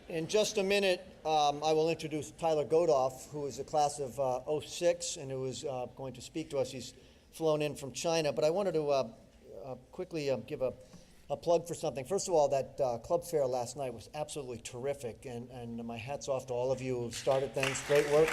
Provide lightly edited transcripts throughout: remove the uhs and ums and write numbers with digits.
In just a minute, I will introduce Tyler Godoff, who is a class of '06 and who is going to speak to us. He's flown in from China. But I wanted to quickly give a plug for something. First of all, that club fair last night was absolutely terrific, and my hat's off to all of you who started things. Great work.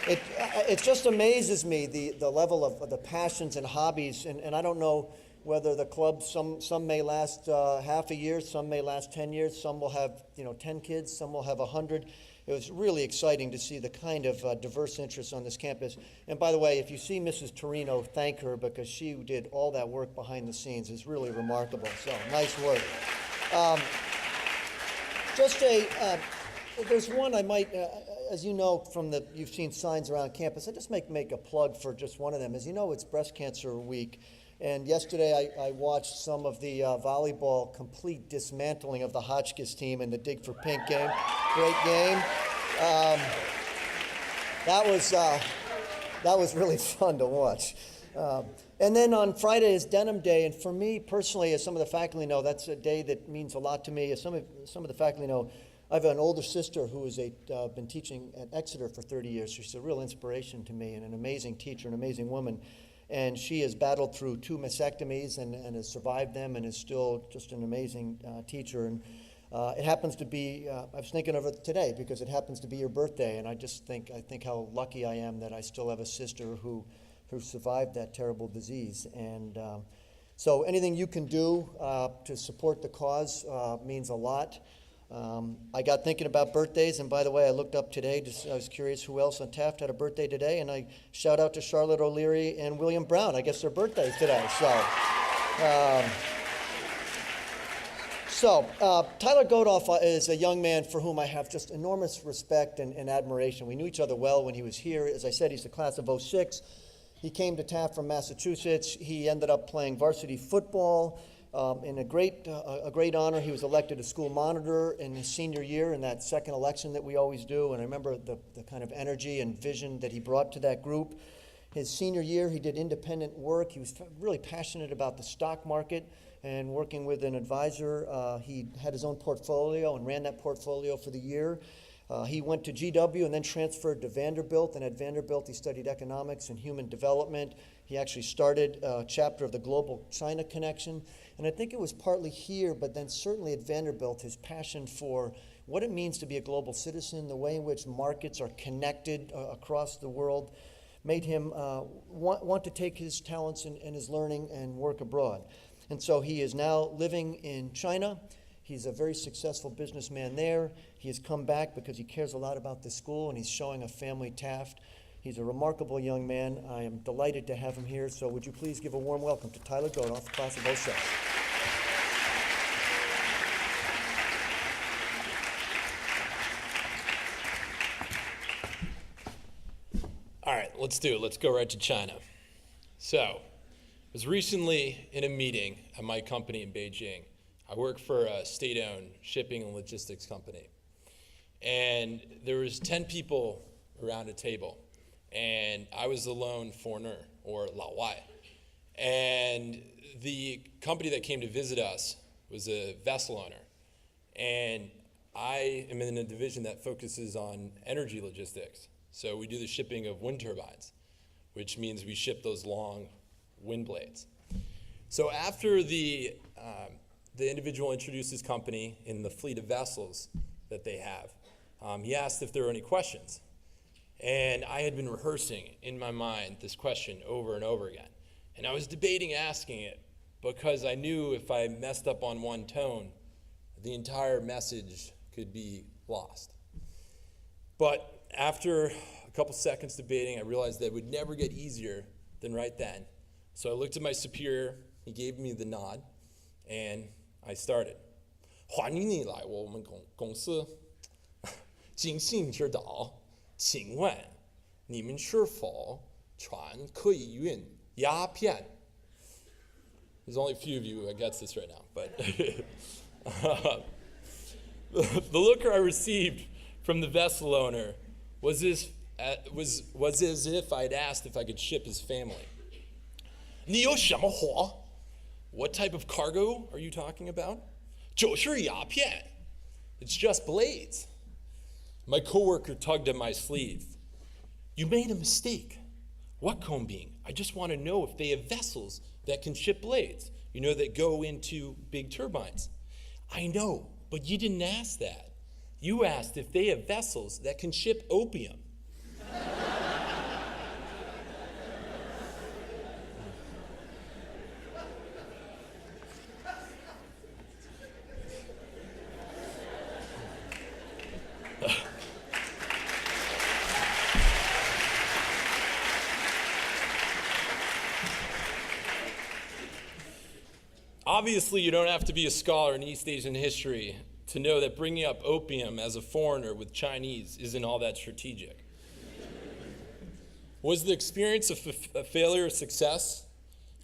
It just amazes me the level of the passions and hobbies, and I don't know whether the club, some may last half a year, some may last 10 years, some will have 10 kids, some will have 100. It was really exciting to see the kind of diverse interests on this campus. And by the way, if you see Mrs. Torino, thank her, because she did all that work behind the scenes. It's really remarkable. So nice work. There's one I might, as you know you've seen signs around campus. I just make a plug for just one of them. As you know, it's Breast Cancer Week. And yesterday I watched some of the volleyball complete dismantling of the Hotchkiss team in the Dig for Pink game. Great game. That was really fun to watch. And then on Friday is Denim Day, and for me personally, as some of the faculty know, that's a day that means a lot to me. As some of the faculty know, I have an older sister who has been teaching at Exeter for 30 years. She's a real inspiration to me and an amazing teacher, an amazing woman. And she has battled through 2 mastectomies and has survived them and is still just an amazing teacher. And it happens to be, I was thinking of it today because it happens to be your birthday. And I think how lucky I am that I still have a sister who survived that terrible disease. And so anything you can do to support the cause means a lot. I got thinking about birthdays, and by the way, I looked up today, I was curious who else on Taft had a birthday today, and I shout out to Charlotte O'Leary and William Brown. I guess their birthdays today. So Tyler Godoff is a young man for whom I have just enormous respect and admiration. We knew each other well when he was here. As I said, he's the class of '06. He came to Taft from Massachusetts. He ended up playing varsity football. In a great honor, he was elected a school monitor in his senior year in that second election that we always do. And I remember the kind of energy and vision that he brought to that group. His senior year, he did independent work. He was really passionate about the stock market and working with an advisor. He had his own portfolio and ran that portfolio for the year. He went to GW and then transferred to Vanderbilt. And at Vanderbilt, he studied economics and human development. He actually started a chapter of the Global China Connection. And I think it was partly here, but then certainly at Vanderbilt, his passion for what it means to be a global citizen, the way in which markets are connected across the world, made him want to take his talents and his learning and work abroad. And so he is now living in China. He's a very successful businessman there. He has come back because he cares a lot about this school, and he's showing a family Taft. He's a remarkable young man. I am delighted to have him here. So would you please give a warm welcome to Tyler Godoff, class of '06. All right, let's do it. Let's go right to China. So, I was recently in a meeting at my company in Beijing. I work for a state-owned shipping and logistics company. And there was 10 people around a table. And I was the lone foreigner, or Lao Wai. And the company that came to visit us was a vessel owner. And I am in a division that focuses on energy logistics. So we do the shipping of wind turbines, which means we ship those long wind blades. So after the individual introduced his company in the fleet of vessels that they have, he asked if there were any questions. And I had been rehearsing in my mind this question over and over again. And I was debating asking it because I knew if I messed up on one tone, the entire message could be lost. But after a couple seconds debating, I realized that it would never get easier than right then. So I looked at my superior, he gave me the nod, and I started. 欢迎你来我们公司，经信指导。请问你们是否船可以运鸦片? There's only a few of you who gets this right now, but the look I received from the vessel owner was as if I'd asked if I could ship his family. 你有什么货? What type of cargo are you talking about? 就是鸦片. It's just blades. My coworker tugged at my sleeve. You made a mistake. What cone being? I just want to know if they have vessels that can ship blades, that go into big turbines. I know, but you didn't ask that. You asked if they have vessels that can ship opium. Obviously, you don't have to be a scholar in East Asian history to know that bringing up opium as a foreigner with Chinese isn't all that strategic. Was the experience a failure or success?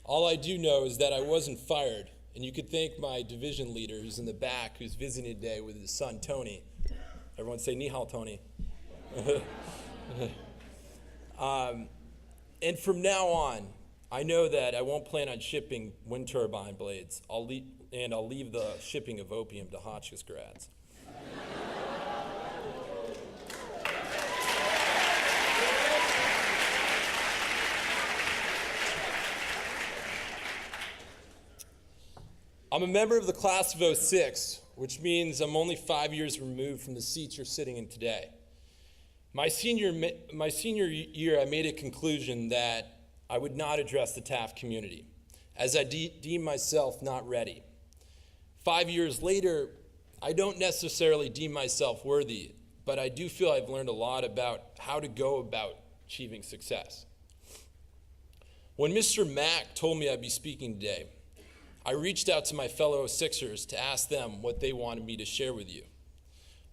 All I do know is that I wasn't fired, and you could thank my division leader who's in the back, who's visiting today with his son, Tony. Everyone say, Ni hao, Tony. And from now on, I know that I won't plan on shipping wind turbine blades. I'll leave the shipping of opium to Hotchkiss grads. I'm a member of the class of '06, which means I'm only 5 years removed from the seats you're sitting in today. My senior year, I made a conclusion that I would not address the Taft community, as I deemed myself not ready. 5 years later, I don't necessarily deem myself worthy, but I do feel I've learned a lot about how to go about achieving success. When Mr. Mack told me I'd be speaking today, I reached out to my fellow Sixers to ask them what they wanted me to share with you.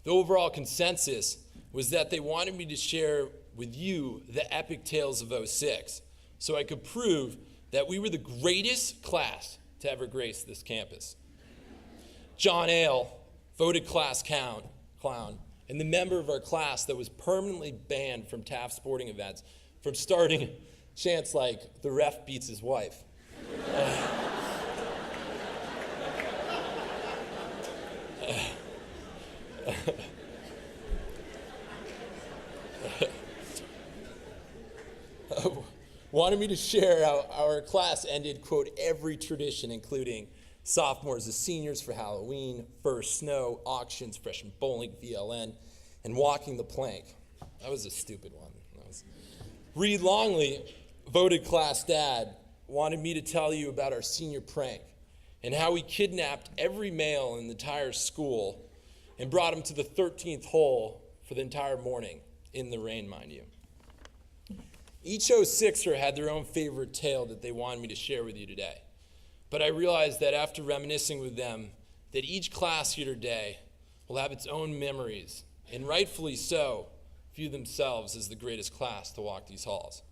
The overall consensus was that they wanted me to share with you the epic tales of '06, so I could prove that we were the greatest class to ever grace this campus. John Ale, voted class clown, and the member of our class that was permanently banned from Taft sporting events from starting chants like, the ref beats his wife. Wanted me to share how our class ended, quote, every tradition, including sophomores as seniors for Halloween, first snow, auctions, freshman bowling, VLN, and walking the plank. That was a stupid one. Reed Longley, voted class dad, wanted me to tell you about our senior prank and how we kidnapped every male in the entire school and brought him to the 13th hole for the entire morning, in the rain, mind you. Each '06er had their own favorite tale that they wanted me to share with you today. But I realized that after reminiscing with them, that each class here today will have its own memories, and rightfully so, view themselves as the greatest class to walk these halls.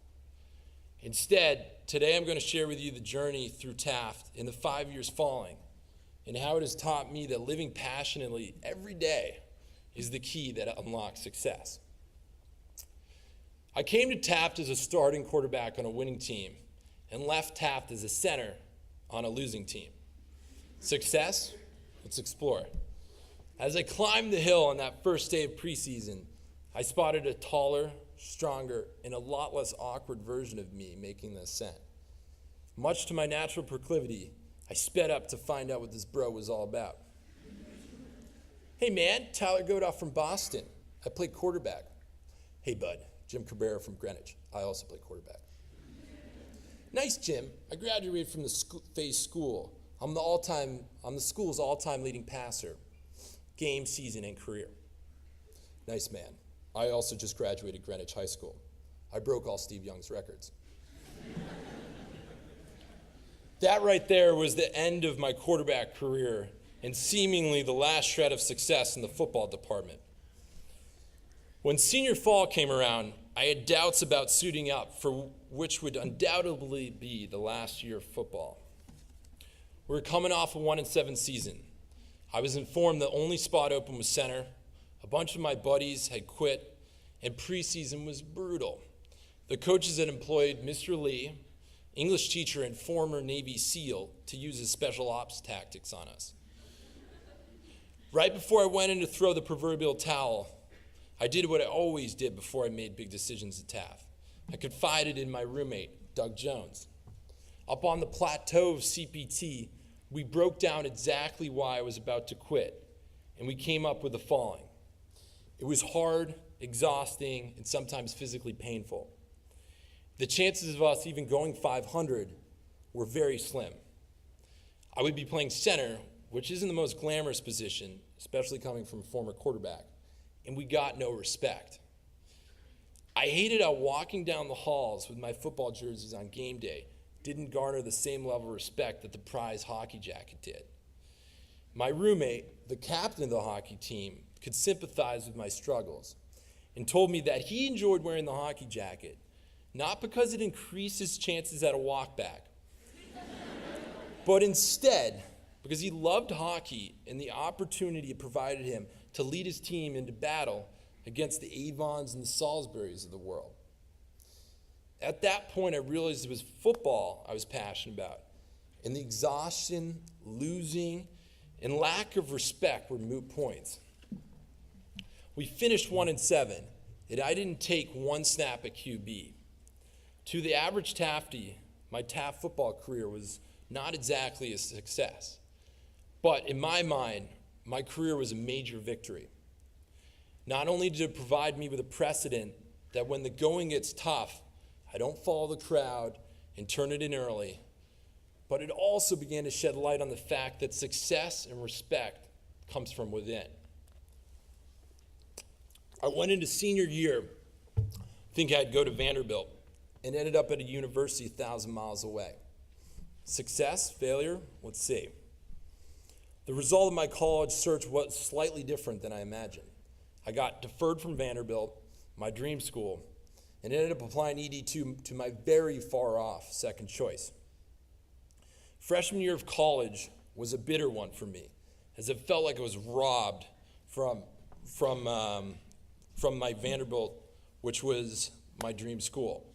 Instead, today I'm going to share with you the journey through Taft in the 5 years following, and how it has taught me that living passionately every day is the key that unlocks success. I came to Taft as a starting quarterback on a winning team and left Taft as a center on a losing team. Success? Let's explore. As I climbed the hill on that first day of preseason, I spotted a taller, stronger, and a lot less awkward version of me making the ascent. Much to my natural proclivity, I sped up to find out what this bro was all about. Hey man, Tyler Godoff from Boston. I play quarterback. Hey bud, Jim Cabrera from Greenwich. I also play quarterback. Nice, Jim. I graduated from the Phase School. I'm the school's all-time leading passer, game, season, and career. Nice, man. I also just graduated Greenwich High School. I broke all Steve Young's records. That right there was the end of my quarterback career and seemingly the last shred of success in the football department. When senior fall came around, I had doubts about suiting up for which would undoubtedly be the last year of football. We were coming off a 1-7 season. I was informed the only spot open was center. A bunch of my buddies had quit, and preseason was brutal. The coaches had employed Mr. Lee, English teacher and former Navy SEAL, to use his special ops tactics on us. Right before I went in to throw the proverbial towel, I did what I always did before I made big decisions at TAF. I confided in my roommate, Doug Jones. Up on the plateau of CPT, we broke down exactly why I was about to quit, and we came up with the following. It was hard, exhausting, and sometimes physically painful. The chances of us even going 500 were very slim. I would be playing center, which isn't the most glamorous position, especially coming from a former quarterback, and we got no respect. I hated how walking down the halls with my football jerseys on game day didn't garner the same level of respect that the prize hockey jacket did. My roommate, the captain of the hockey team, could sympathize with my struggles and told me that he enjoyed wearing the hockey jacket, not because it increased his chances at a walkback, but instead because he loved hockey and the opportunity it provided him to lead his team into battle against the Avons and the Salisburys of the world. At that point, I realized it was football I was passionate about, and the exhaustion, losing, and lack of respect were moot points. We finished 1-7, and I didn't take one snap at QB. To the average Tafty, my TAF football career was not exactly a success. But in my mind, my career was a major victory. Not only did it provide me with a precedent that when the going gets tough, I don't follow the crowd and turn it in early, but it also began to shed light on the fact that success and respect comes from within. I went into senior year thinking I'd go to Vanderbilt and ended up at a university 1,000 miles away. Success, failure, let's see. The result of my college search was slightly different than I imagined. I got deferred from Vanderbilt, my dream school, and ended up applying ED2 to my very far off second choice. Freshman year of college was a bitter one for me, as it felt like I was robbed from my Vanderbilt, which was my dream school.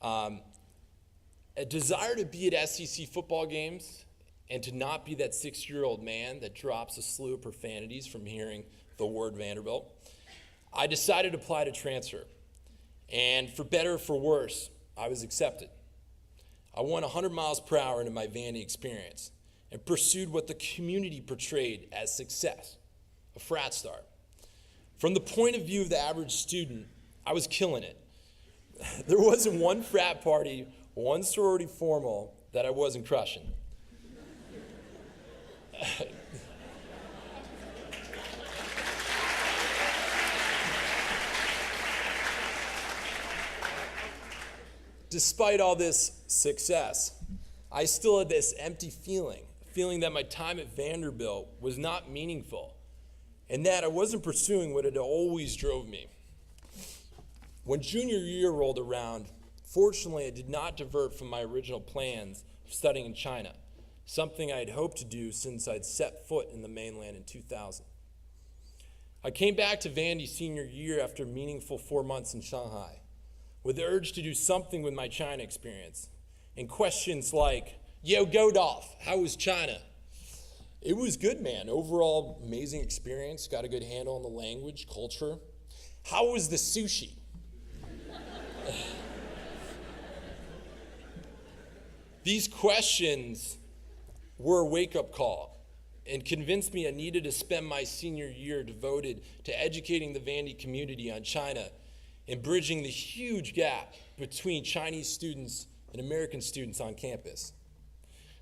A desire to be at SEC football games and to not be that 6-year-old man that drops a slew of profanities from hearing the word Vanderbilt, I decided to apply to transfer. And for better or for worse, I was accepted. I went 100 miles per hour into my Vandy experience and pursued what the community portrayed as success, a frat star. From the point of view of the average student, I was killing it. There wasn't one frat party, one sorority formal that I wasn't crushing. Despite all this success, I still had this empty feeling that my time at Vanderbilt was not meaningful and that I wasn't pursuing what had always drove me. When junior year rolled around, fortunately I did not divert from my original plans of studying in China, something I had hoped to do since I'd set foot in the mainland in 2000. I came back to Vandy senior year after a meaningful 4 months in Shanghai, with the urge to do something with my China experience, and questions like, "Yo, Godoff, how was China?" It was good, man. Overall, amazing experience. Got a good handle on the language, culture. How was the sushi? These questions were a wake-up call and convinced me I needed to spend my senior year devoted to educating the Vandy community on China and bridging the huge gap between Chinese students and American students on campus.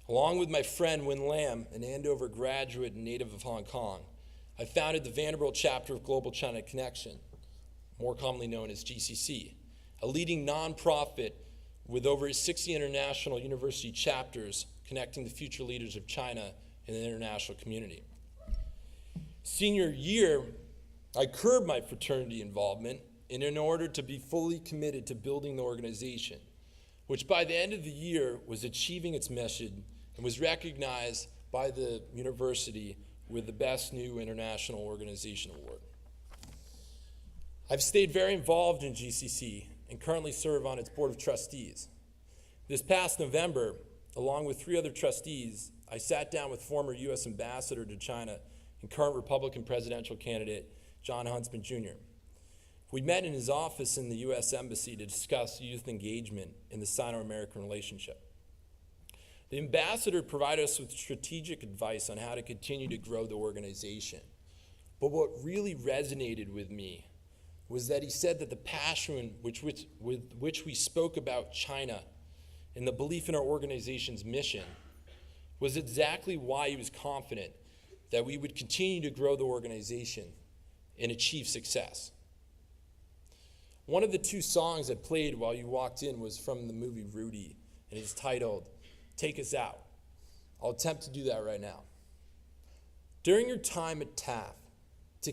Along with my friend Win Lam, an Andover graduate and native of Hong Kong, I founded the Vanderbilt chapter of Global China Connection, more commonly known as GCC, a leading nonprofit with over 60 international university chapters connecting the future leaders of China and the international community. Senior year, I curbed my fraternity involvement in order to be fully committed to building the organization, which by the end of the year was achieving its mission and was recognized by the university with the Best New International Organization Award. I've stayed very involved in GCC and currently serve on its board of trustees. This past November, along with 3 other trustees, I sat down with former U.S. Ambassador to China and current Republican presidential candidate John Huntsman Jr. We met in his office in the U.S. Embassy to discuss youth engagement in the Sino-American relationship. The ambassador provided us with strategic advice on how to continue to grow the organization. But what really resonated with me was that he said that the passion with which we spoke about China and the belief in our organization's mission was exactly why he was confident that we would continue to grow the organization and achieve success. One of the two songs that played while you walked in was from the movie Rudy, and it's titled, "Take Us Out." I'll attempt to do that right now. During your time at TAF, to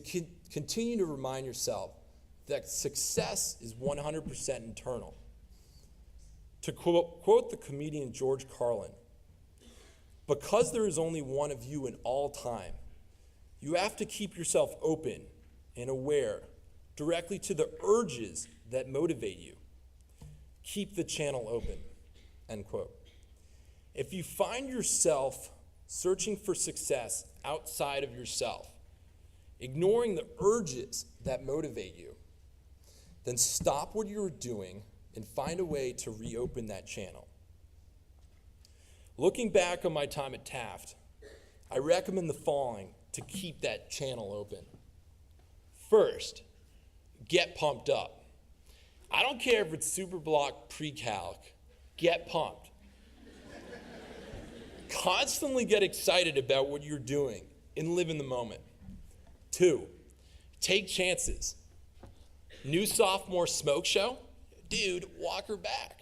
continue to remind yourself that success is 100% internal. To quote the comedian George Carlin, because there is only one of you in all time, you have to keep yourself open and aware directly to the urges that motivate you. Keep the channel open, end quote. If you find yourself searching for success outside of yourself, ignoring the urges that motivate you, then stop what you're doing and find a way to reopen that channel. Looking back on my time at Taft, I recommend the following to keep that channel open. First, get pumped up. I don't care if it's Superblock pre-calc, get pumped. Constantly get excited about what you're doing and live in the moment. 2, take chances. New sophomore smoke show? Dude, walk her back.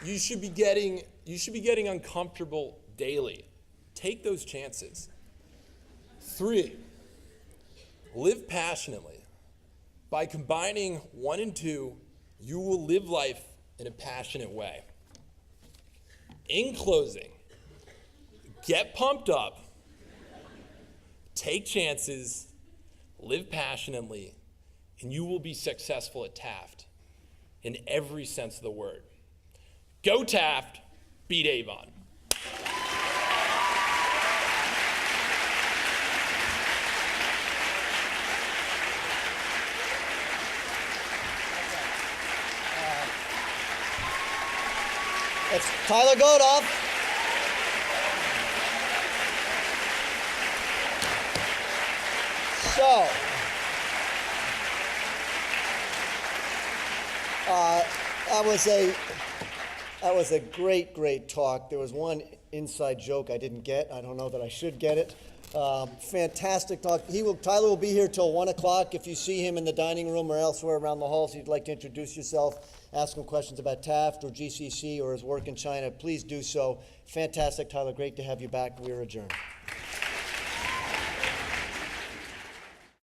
You should be getting uncomfortable daily. Take those chances. 3, live passionately. By combining 1 and 2, you will live life in a passionate way. In closing, get pumped up, take chances, live passionately, and you will be successful at Taft in every sense of the word. Go Taft, beat Avon. It's Tyler Godoff. So, that was a great talk. There was one inside joke I didn't get. I don't know that I should get it. Fantastic talk. Tyler will be here till 1 o'clock. If you see him in the dining room or elsewhere around the halls, you'd like to introduce yourself, ask him questions about Taft or GCC or his work in China, please do so. Fantastic, Tyler. Great to have you back. We're adjourned.